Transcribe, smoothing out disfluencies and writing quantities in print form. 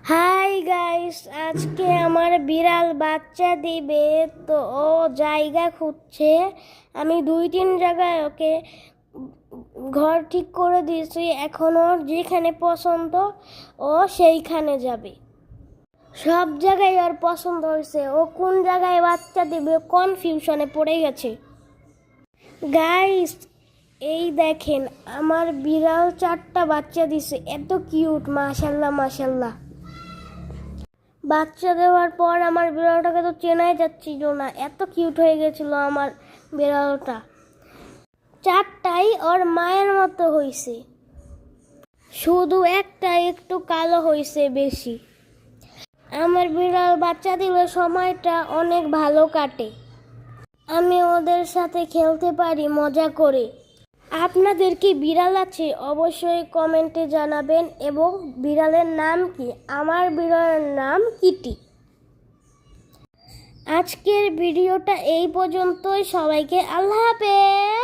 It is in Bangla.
হাই গাইস, আজকে আমার বিড়াল বাচ্চা দিবে তো ও জায়গা খুঁজছে। আমি 2-3 জায়গায় ওকে ঘর ঠিক করে দিয়েছি। এখন ওর যেখানে পছন্দ ও সেইখানে যাবে। সব জায়গায় ওর পছন্দ হয়েছে, ও কোন জায়গায় বাচ্চা দিবে কনফিউশনে পড়ে গেছে। গাইস, এই দেখেন আমার বিড়াল 4টা বাচ্চা দিছে। এত কিউট, মাশাল্লাহ মাশাল্লাহ। বাচ্চা দেওয়ার পর আমার বিড়ালটাকে তো চেনাই যাচ্ছিল না, এত কিউট হয়ে গেছিল আমার বিড়ালটা। 4টাই ওর মায়ের মতো হয়েছে, শুধু একটা একটু কালো হয়েছে বেশি। আমার বিড়াল বাচ্চা দিলে সময়টা অনেক ভালো কাটে, আমি ওদের সাথে খেলতে পারি মজা করে। আপনাদের কি বিড়াল আছে অবশ্যই কমেন্টে জানাবেন। এবং বিড়ালের নাম কি? আমার বিড়ালের নাম কিটি। আজকের ভিডিওটা এই পর্যন্তই। সবাইকে আল্লাহ হাফেজ।